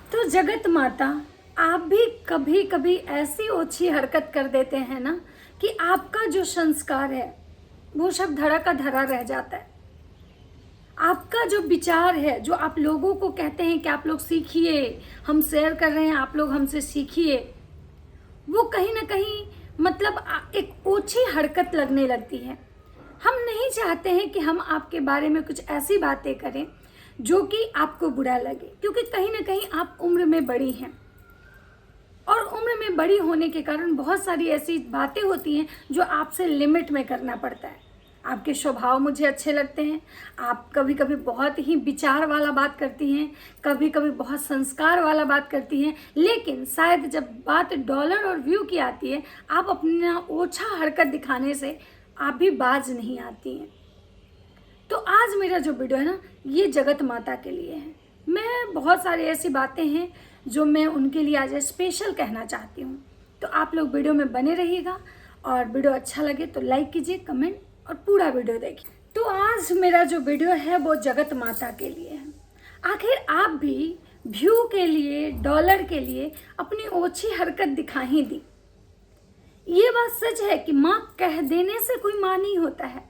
तो जगत माता, आप भी कभी कभी ऐसी ओछी हरकत कर देते हैं ना कि आपका जो संस्कार है वो सब धरा का धरा रह जाता है। आपका जो विचार है, जो आप लोगों को कहते हैं कि आप लोग सीखिए, हम शेयर कर रहे हैं, आप लोग हमसे सीखिए, वो कहीं ना कहीं मतलब एक ओछी हरकत लगने लगती है। हम नहीं चाहते हैं कि हम आपके बारे में कुछ ऐसी बातें करें जो कि आपको बुरा लगे, क्योंकि कहीं ना कहीं आप उम्र में बड़ी हैं और उम्र में बड़ी होने के कारण बहुत सारी ऐसी बातें होती हैं जो आपसे लिमिट में करना पड़ता है। आपके स्वभाव मुझे अच्छे लगते हैं, आप कभी कभी बहुत ही विचार वाला बात करती हैं, कभी कभी बहुत संस्कार वाला बात करती हैं, लेकिन शायद जब बात डॉलर और व्यू की आती है, आप अपना ओछा हरकत दिखाने से आप भी बाज नहीं आती हैं। तो आज मेरा जो वीडियो है ना, ये जगत माता के लिए है। मैं बहुत सारी ऐसी बातें हैं जो मैं उनके लिए आज स्पेशल कहना चाहती हूँ। तो आप लोग वीडियो में बने रहिएगा और वीडियो अच्छा लगे तो लाइक कीजिए, कमेंट और पूरा वीडियो देखिए। तो आज मेरा जो वीडियो है वो जगत माता के लिए है। आखिर आप भी व्यू के लिए, डॉलर के लिए अपनी ओछी हरकत दिखा ही दी। ये बात सच है कि माँ कह देने से कोई माँ नहीं होता है,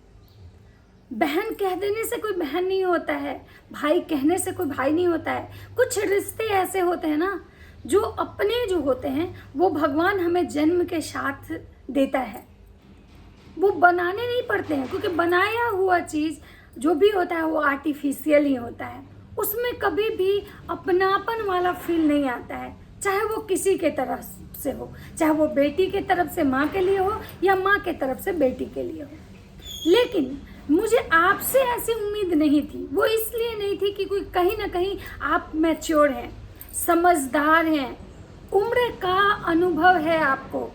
बहन कह देने से कोई बहन नहीं होता है, भाई कहने से कोई भाई नहीं होता है। कुछ रिश्ते ऐसे होते हैं ना, जो अपने जो होते हैं वो भगवान हमें जन्म के साथ देता है, वो बनाने नहीं पड़ते हैं, क्योंकि बनाया हुआ चीज़ जो भी होता है वो आर्टिफिशियल ही होता है। उसमें कभी भी अपनापन वाला फील नहीं आता है, चाहे वो किसी के तरफ से हो, चाहे वो बेटी के तरफ से माँ के लिए हो या माँ के तरफ से बेटी के लिए हो। लेकिन मुझे आपसे ऐसी उम्मीद नहीं थी। वो इसलिए नहीं थी कि कोई कहीं ना कहीं आप मैच्योर हैं, समझदार हैं, उम्र का अनुभव है आपको।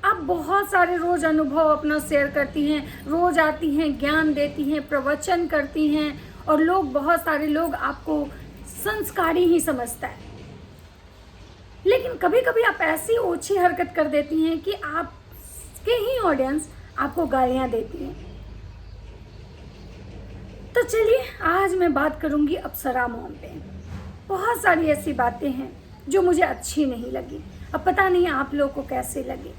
आप बहुत सारे रोज अनुभव अपना शेयर करती हैं, रोज आती हैं, ज्ञान देती हैं, प्रवचन करती हैं और बहुत सारे लोग आपको संस्कारी ही समझता है। लेकिन कभी कभी आप ऐसी ओछी हरकत कर देती हैं कि आपके ही ऑडियंस आपको गालियां देती हैं। तो चलिए आज मैं बात करूंगी अप्सरा मॉम पे। बहुत सारी ऐसी बातें हैं जो मुझे अच्छी नहीं लगी, अब पता नहीं आप लोगों को कैसे लगी।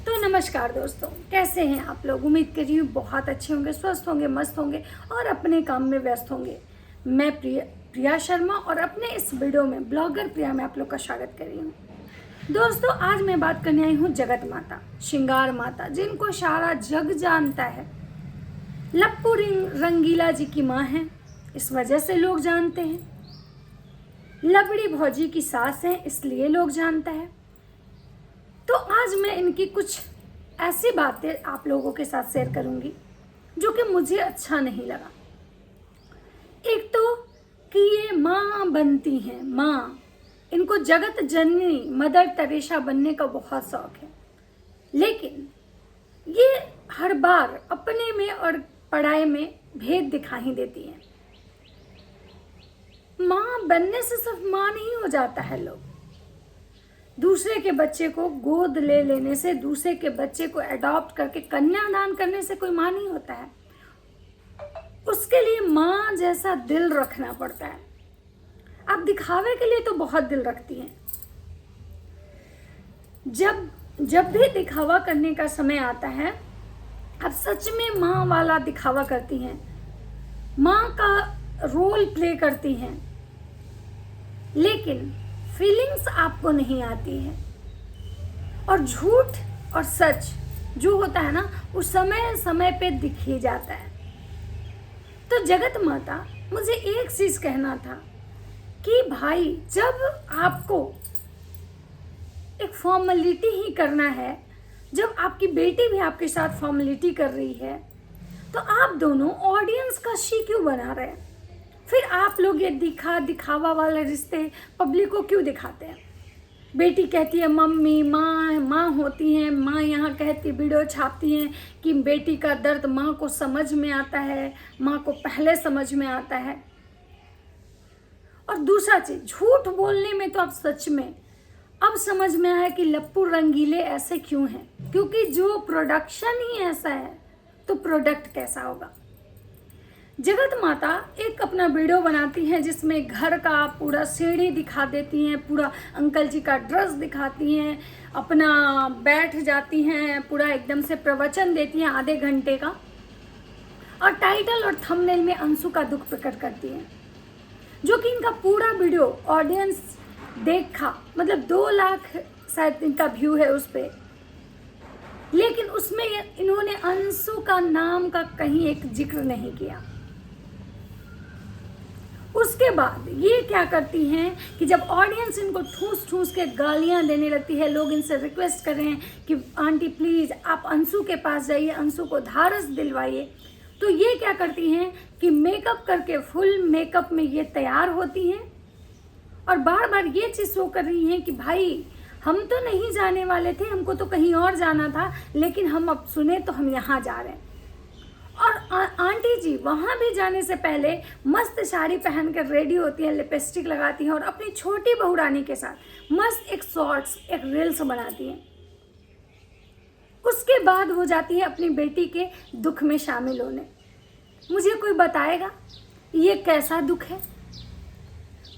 तो नमस्कार दोस्तों, कैसे हैं आप लोग? उम्मीद कर रही हूँ बहुत अच्छे होंगे, स्वस्थ होंगे, मस्त होंगे और अपने काम में व्यस्त होंगे। मैं प्रिया शर्मा और अपने इस वीडियो में ब्लॉगर प्रिया में आप लोग का स्वागत कर रही हूँ। दोस्तों आज मैं बात करने आई हूँ जगत माता, श्रृंगार माता, जिनको सारा जग जानता है। लप्पू रंगीला जी की माँ है, इस वजह से लोग जानते हैं। लबड़ी भौजी की सास है, इसलिए लोग जानता है। तो आज मैं इनकी कुछ ऐसी बातें आप लोगों के साथ शेयर करूंगी जो कि मुझे अच्छा नहीं लगा। एक तो कि ये माँ बनती हैं, माँ, इनको जगत जननी मदर टेरेसा बनने का बहुत शौक है, लेकिन ये हर बार अपने में और पढ़ाई में भेद दिखा ही देती हैं। माँ बनने से सिर्फ माँ नहीं हो जाता है। लोग दूसरे के बच्चे को गोद ले लेने से, दूसरे के बच्चे को अडॉप्ट करके कन्यादान करने से कोई माँ नहीं होता है। उसके लिए माँ जैसा दिल रखना पड़ता है। आप दिखावे के लिए तो बहुत दिल रखती हैं, जब भी दिखावा करने का समय आता है आप सच में माँ वाला दिखावा करती हैं, माँ का रोल प्ले करती हैं, लेकिन फीलिंग्स आपको नहीं आती है। और झूठ और सच जो होता है ना, वो समय समय पे दिख ही जाता है। तो जगत माता, मुझे एक चीज कहना था कि भाई जब आपको एक फॉर्मेलिटी ही करना है, जब आपकी बेटी भी आपके साथ फॉर्मेलिटी कर रही है, तो आप दोनों ऑडियंस का शी क्यों बना रहे हैं? फिर आप लोग ये दिखावा वाले रिश्ते पब्लिक को क्यों दिखाते हैं? बेटी कहती है मम्मी, माँ होती हैं, माँ यहाँ कहती, वीडियो छापती हैं कि बेटी का दर्द माँ को समझ में आता है, माँ को पहले समझ में आता है। और दूसरा चीज, झूठ बोलने में तो आप सच में अब समझ में आया कि लप्पू रंगीले ऐसे क्यों हैं, क्योंकि जो प्रोडक्शन ही ऐसा है तो प्रोडक्ट कैसा होगा। जगत माता एक अपना वीडियो बनाती हैं जिसमें घर का पूरा सीढ़ी दिखा देती हैं, पूरा अंकल जी का ड्रेस दिखाती हैं, अपना बैठ जाती हैं, पूरा एकदम से प्रवचन देती हैं आधे घंटे का, और टाइटल और थंबनेल में अंशु का दुख प्रकट करती हैं, जो कि इनका पूरा वीडियो ऑडियंस देखा, मतलब 2 लाख शायद इनका व्यू है उस पर, लेकिन उसमें इन्होंने अंशु का नाम का कहीं एक जिक्र नहीं किया। उसके बाद ये क्या करती हैं कि जब ऑडियंस इनको ठूस ठूस के गालियां देने लगती है, लोग इनसे रिक्वेस्ट कर रहे हैं कि आंटी प्लीज़ आप अंशु के पास जाइए, अंशु को धारस दिलवाइए, तो ये क्या करती हैं कि मेकअप करके फुल मेकअप में ये तैयार होती हैं और बार बार ये चीज़ शो कर रही हैं कि भाई हम तो नहीं जाने वाले थे, हमको तो कहीं और जाना था, लेकिन हम अब सुने तो हम यहाँ जा रहे हैं। और आंटी जी वहाँ भी जाने से पहले मस्त साड़ी पहन कर रेडी होती हैं, लिपस्टिक लगाती हैं और अपनी छोटी बहू रानी के साथ मस्त एक शॉर्ट्स, एक रील्स बनाती हैं। उसके बाद वो जाती है अपनी बेटी के दुख में शामिल होने। मुझे कोई बताएगा ये कैसा दुख है?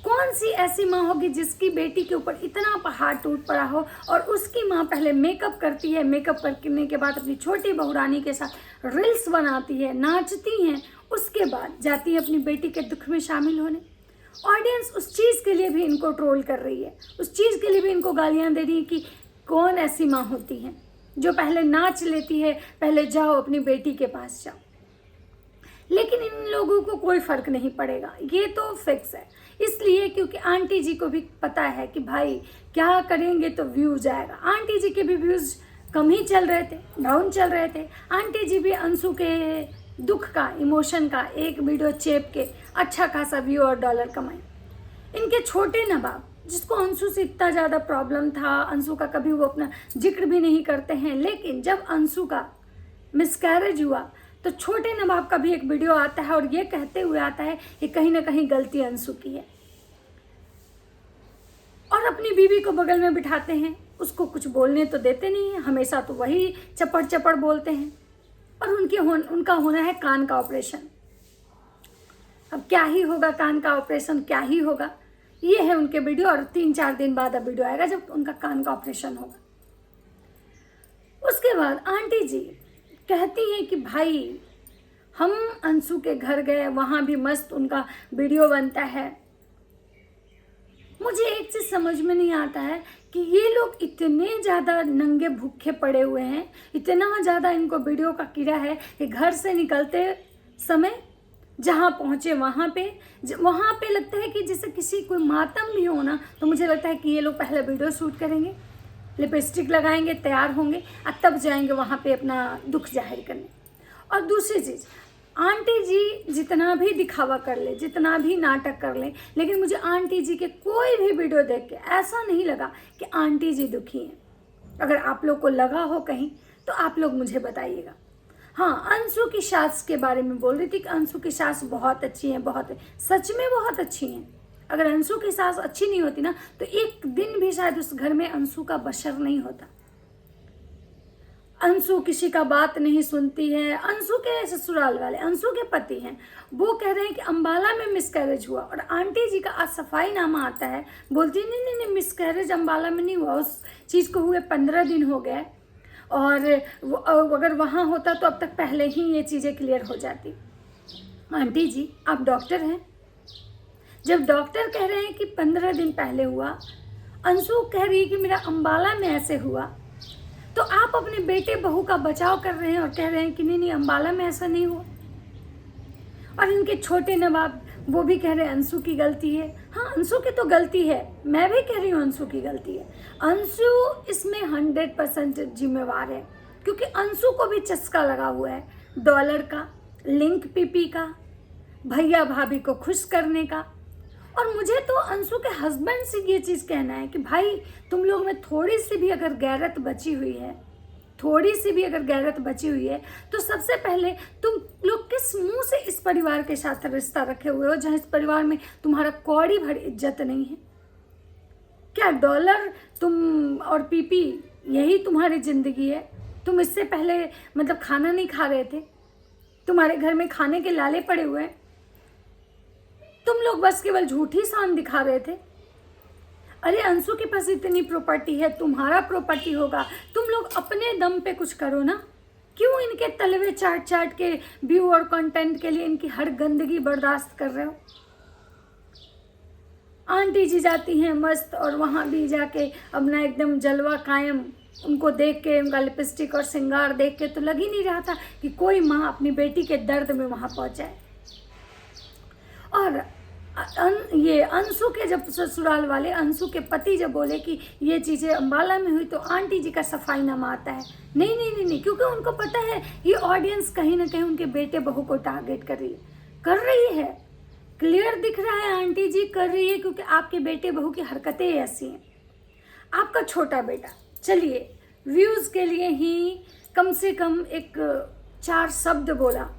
कौन सी ऐसी माँ होगी जिसकी बेटी के ऊपर इतना पहाड़ टूट पड़ा हो और उसकी माँ पहले मेकअप करती है, मेकअप करने के बाद अपनी छोटी बहू रानी के साथ रील्स बनाती है, नाचती हैं, उसके बाद जाती है अपनी बेटी के दुख में शामिल होने। ऑडियंस उस चीज़ के लिए भी इनको ट्रोल कर रही है, उस चीज़ के लिए भी इनको गालियाँ दे रही है कि कौन ऐसी माँ होती है जो पहले नाच लेती है, पहले जाओ अपनी बेटी के पास जाओ। लेकिन इन लोगों को कोई फ़र्क नहीं पड़ेगा, ये तो फिक्स है, इसलिए क्योंकि आंटी जी को भी पता है कि भाई क्या करेंगे तो व्यू जाएगा। आंटी जी के भी व्यूज़ कम ही चल रहे थे, डाउन चल रहे थे। आंटी जी भी अंशु के दुख का, इमोशन का एक वीडियो चेप के अच्छा खासा व्यू और डॉलर कमाए। इनके छोटे नवाब, जिसको अंशु से इतना ज़्यादा प्रॉब्लम था, अंशु का कभी वो अपना जिक्र भी नहीं करते हैं, लेकिन जब अंशु का मिसकैरेज हुआ तो छोटे नवाब का भी एक वीडियो आता है और ये कहते हुए आता है कि कहीं ना कहीं गलती अंशु की है, और अपनी बीवी को बगल में बिठाते हैं, उसको कुछ बोलने तो देते नहीं है, हमेशा तो वही चपड़ चपड़ बोलते हैं। और उनका होना है कान का ऑपरेशन। अब क्या ही होगा, कान का ऑपरेशन क्या ही होगा, ये है उनके वीडियो। और 3-4 दिन बाद अब वीडियो आएगा जब उनका कान का ऑपरेशन होगा। उसके बाद आंटी जी कहती हैं कि भाई हम अंशु के घर गए, वहाँ भी मस्त उनका वीडियो बनता है। मुझे एक चीज़ समझ में नहीं आता है कि ये लोग इतने ज़्यादा नंगे भूखे पड़े हुए हैं, इतना ज़्यादा इनको वीडियो का कीड़ा है कि घर से निकलते समय जहाँ पहुँचे वहाँ पे लगता है कि जैसे किसी कोई मातम भी हो ना, तो मुझे लगता है कि ये लोग पहले वीडियो शूट करेंगे, लिपस्टिक लगाएंगे, तैयार होंगे और तब जाएंगे वहाँ पे अपना दुख जाहिर करने। और दूसरी चीज़, आंटी जी जितना भी दिखावा कर ले, जितना भी नाटक कर ले, लेकिन मुझे आंटी जी के कोई भी वीडियो देख के ऐसा नहीं लगा कि आंटी जी दुखी हैं। अगर आप लोग को लगा हो कहीं तो आप लोग मुझे बताइएगा। हाँ, अंशु की सास के बारे में बोल रही थी कि अंशु की सास बहुत अच्छी हैं, बहुत, सच में बहुत अच्छी हैं। अगर अंशु की सास अच्छी नहीं होती ना तो एक दिन भी शायद उस घर में अंशु का बशर नहीं होता। अंशु किसी का बात नहीं सुनती है। अंशु के ससुराल वाले, अंशु के पति हैं, वो कह रहे हैं कि अंबाला में मिसकैरेज हुआ, और आंटी जी का आज सफाईनामा आता है, बोलती नहीं नहीं नहीं, मिसकैरेज अंबाला में नहीं हुआ, उस चीज़ को हुए 15 दिन हो गए, और अगर वहाँ होता तो अब तक पहले ही ये चीज़ें क्लियर हो जाती। आंटी जी आप डॉक्टर हैं, जब डॉक्टर कह रहे हैं कि 15 दिन पहले हुआ, अंशु कह रही है कि मेरा अंबाला में ऐसे हुआ, तो आप अपने बेटे बहू का बचाव कर रहे हैं और कह रहे हैं कि नहीं नहीं अंबाला में ऐसा नहीं हुआ। और इनके छोटे नवाब वो भी कह रहे हैं अंशु की गलती है। हाँ, अंशु की तो गलती है, मैं भी कह रही हूँ अंशु की गलती है। अंशु इसमें 100% जिम्मेवार है, क्योंकि अंशु को भी चस्का लगा हुआ है डॉलर का, लिंक पीपी का, भैया भाभी को खुश करने का। और मुझे तो अंशु के हस्बैंड से ये चीज़ कहना है कि भाई तुम लोग में थोड़ी सी भी अगर गैरत बची हुई है, थोड़ी सी भी अगर गैरत बची हुई है, तो सबसे पहले तुम लोग किस मुंह से इस परिवार के साथ रिश्ता रखे हुए हो, जहाँ इस परिवार में तुम्हारा कौड़ी भर इज्जत नहीं है। क्या डॉलर तुम और पीपी यही तुम्हारी ज़िंदगी है? तुम इससे पहले मतलब खाना नहीं खा रहे थे? तुम्हारे घर में खाने के लाले पड़े हुए हैं, तुम लोग बस केवल झूठी शान दिखा रहे थे। अरे अंशु के पास इतनी प्रॉपर्टी है, तुम्हारा प्रॉपर्टी होगा, तुम लोग अपने दम पे कुछ करो ना। क्यों इनके तलवे चाट चाट के व्यू और कंटेंट के लिए इनकी हर गंदगी बर्दाश्त कर रहे हो? आंटी जी जाती हैं मस्त और वहाँ भी जाके अपना एकदम जलवा कायम। उनको देख के, उनका लिपस्टिक और श्रृंगार देख के तो लग ही नहीं रहा था कि कोई माँ अपनी बेटी के दर्द में वहाँ पहुँच जाए। और ये अंशु के जब ससुराल वाले, अंशु के पति जब बोले कि ये चीज़ें अम्बाला में हुई, तो आंटी जी का सफाईनामा आता है, नहीं नहीं नहीं नहीं, क्योंकि उनको पता है ये ऑडियंस कहीं ना कहीं उनके बेटे बहू को टारगेट कर रही है। क्लियर दिख रहा है आंटी जी कर रही है, क्योंकि आपके बेटे बहू की हरकतें ऐसी हैं। आपका छोटा बेटा, चलिए व्यूज़ के लिए ही कम से कम एक 4 शब्द बोला,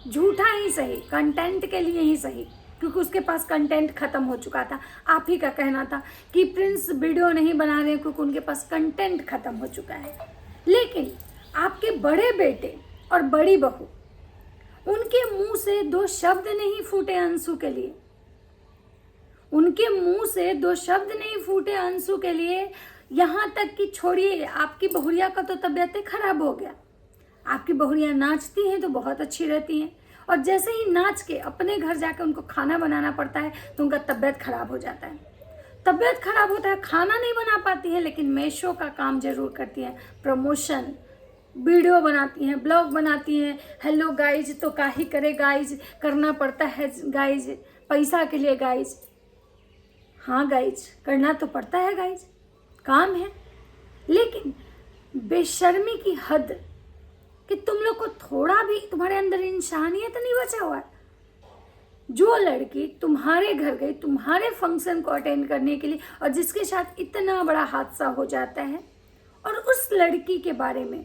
झूठा ही सही, कंटेंट के लिए ही सही, क्योंकि उसके पास कंटेंट खत्म हो चुका था। आप ही का कहना था कि प्रिंस वीडियो नहीं बना रहे क्योंकि उनके पास कंटेंट खत्म हो चुका है। लेकिन आपके बड़े बेटे और बड़ी बहू, उनके मुंह से 2 शब्द नहीं फूटे अंशु के लिए, उनके मुंह से 2 शब्द नहीं फूटे अंशु के लिए। यहाँ तक कि छोड़िए, आपकी बहुरिया का तो तबीयत खराब हो गया। आपकी बहुरिया नाचती हैं तो बहुत अच्छी रहती हैं, और जैसे ही नाच के अपने घर जाकर उनको खाना बनाना पड़ता है तो उनका तबीयत खराब हो जाता है। तबीयत खराब होता है, खाना नहीं बना पाती है, लेकिन मेशो का काम जरूर करती हैं, प्रमोशन, वीडियो बनाती हैं, ब्लॉग बनाती हैं। हेलो गाइज, तो काहे करे गाइज, करना पड़ता है गाइज, पैसा के लिए गाइज। हाँ गाइज, करना तो पड़ता है गाइज, काम है। लेकिन बेशर्मी की हद कि तुम लोग को थोड़ा भी तुम्हारे अंदर इंसानियत नहीं बचा हुआ है। जो लड़की तुम्हारे घर गई तुम्हारे फंक्शन को अटेंड करने के लिए, और जिसके साथ इतना बड़ा हादसा हो जाता है, और उस लड़की के बारे में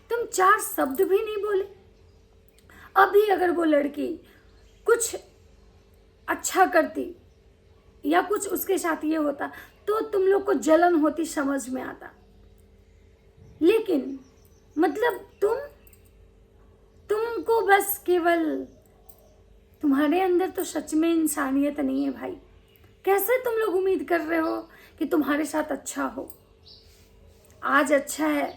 तुम 4 शब्द भी नहीं बोले। अभी अगर वो लड़की कुछ अच्छा करती या कुछ उसके साथ ये होता तो तुम लोग को जलन होती, समझ में आता। लेकिन मतलब तुमको बस केवल, तुम्हारे अंदर तो सच में इंसानियत नहीं है भाई। कैसे तुम लोग उम्मीद कर रहे हो कि तुम्हारे साथ अच्छा हो? आज अच्छा है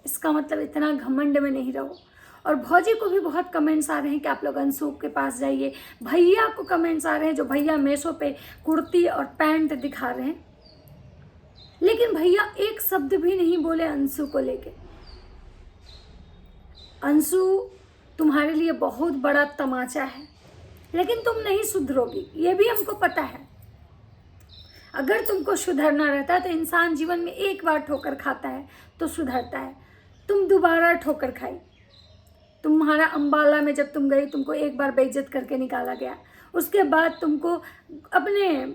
इसका मतलब इतना घमंड में नहीं रहो। और भौजी को भी बहुत कमेंट्स आ रहे हैं कि आप लोग अंशु के पास जाइए। भैया को कमेंट्स आ रहे हैं, जो भैया मेशो पे कुर्ती और पैंट दिखा रहे हैं, लेकिन भैया एक शब्द भी नहीं बोले अंशु को लेके। अंशु तुम्हारे लिए बहुत बड़ा तमाचा है, लेकिन तुम नहीं सुधरोगी, ये भी हमको पता है। अगर तुमको सुधरना रहता है तो इंसान जीवन में एक बार ठोकर खाता है तो सुधरता है। तुम दोबारा ठोकर खाई। तुम्हारा अम्बाला में जब तुम गई, तुमको एक बार बेइज्जत करके निकाला गया, उसके बाद तुमको अपने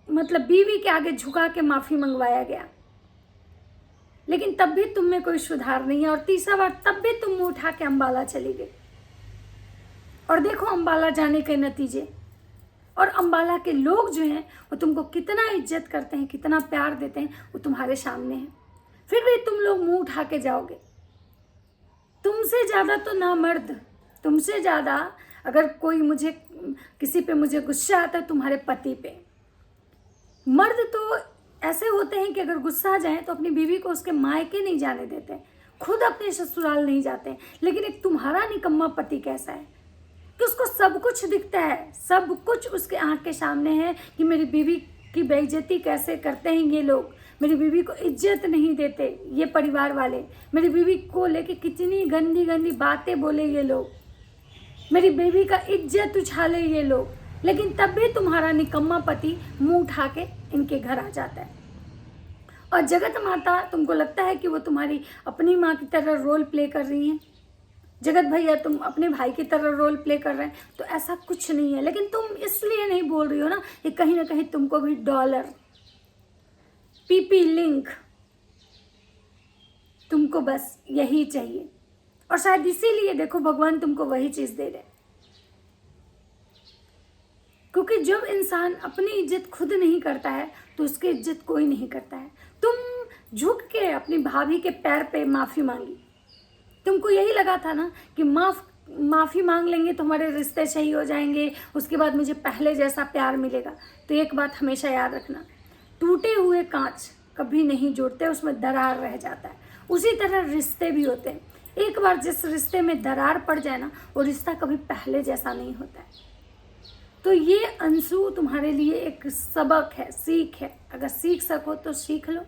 मतलब बीवी के आगे झुका के माफ़ी मंगवाया गया, लेकिन तब भी तुम में कोई सुधार नहीं है। और तीसरा बार तब भी तुम मुँह उठा के अम्बाला चली गई। और देखो अम्बाला जाने के नतीजे, और अम्बाला के लोग जो हैं वो तुमको कितना इज्जत करते हैं, कितना प्यार देते हैं, वो तुम्हारे सामने है। फिर भी तुम लोग मुंह उठा के जाओगे। तुमसे ज़्यादा तो ना मर्द, तुमसे ज़्यादा अगर कोई मुझे किसी पे मुझे गुस्सा आता है तुम्हारे पति पे। मर्द तो ऐसे होते हैं कि अगर गुस्सा आ जाए तो अपनी बीवी को उसके मायके नहीं जाने देते, खुद अपने ससुराल नहीं जाते। लेकिन एक तुम्हारा निकम्मा पति कैसा है कि उसको सब कुछ दिखता है, सब कुछ उसके आँख के सामने है कि मेरी बीवी की बेइज्जती कैसे करते हैं ये लोग, मेरी बीवी को इज्जत नहीं देते ये परिवार वाले, मेरी बीवी को लेके कितनी गंदी गंदी बातें बोले ये लोग, मेरी बीवी का इज्जत उछाले ये लोग। लेकिन तब भी तुम्हारा निकम्मा पति मुंह उठा के इनके घर आ जाता है। और जगत माता तुमको लगता है कि वो तुम्हारी अपनी माँ की तरह रोल प्ले कर रही हैं, जगत भैया तुम अपने भाई की तरह रोल प्ले कर रहे हैं, तो ऐसा कुछ नहीं है। लेकिन तुम इसलिए नहीं बोल रही हो ना, ये कहीं ना कहीं तुमको भी डॉलर, पीपी लिंक, तुमको बस यही चाहिए। और शायद इसीलिए देखो भगवान तुमको वही चीज़ दे रहे, क्योंकि जब इंसान अपनी इज्जत खुद नहीं करता है तो उसकी इज्जत कोई नहीं करता है। तुम झुक के अपनी भाभी के पैर पे माफ़ी मांगी, तुमको यही लगा था ना कि माफ़ माफ़ी मांग लेंगे तो हमारे रिश्ते सही हो जाएंगे, उसके बाद मुझे पहले जैसा प्यार मिलेगा। तो एक बात हमेशा याद रखना, टूटे हुए कांच कभी नहीं जुड़ते, उसमें दरार रह जाता है। उसी तरह रिश्ते भी होते हैं, एक बार जिस रिश्ते में दरार पड़ जाए ना, वो रिश्ता कभी पहले जैसा नहीं होता है। तो ये अंशु तुम्हारे लिए एक सबक है, सीख है। अगर सीख सको तो सीख लो,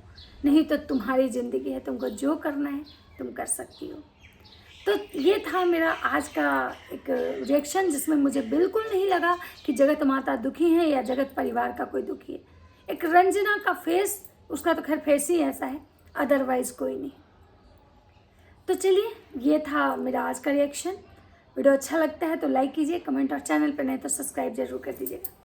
नहीं तो तुम्हारी ज़िंदगी है, तुमको जो करना है तुम कर सकती हो। तो ये था मेरा आज का एक रिएक्शन, जिसमें मुझे बिल्कुल नहीं लगा कि जगत माता दुखी है या जगत परिवार का कोई दुखी है। एक रंजना का फेस, उसका तो खैर फेस ही ऐसा है, अदरवाइज कोई नहीं। तो चलिए, ये था मेरा आज का रिएक्शन। वीडियो अच्छा लगता है तो लाइक कीजिए, कमेंट, और चैनल पर नहीं तो सब्सक्राइब जरूर कर दीजिएगा।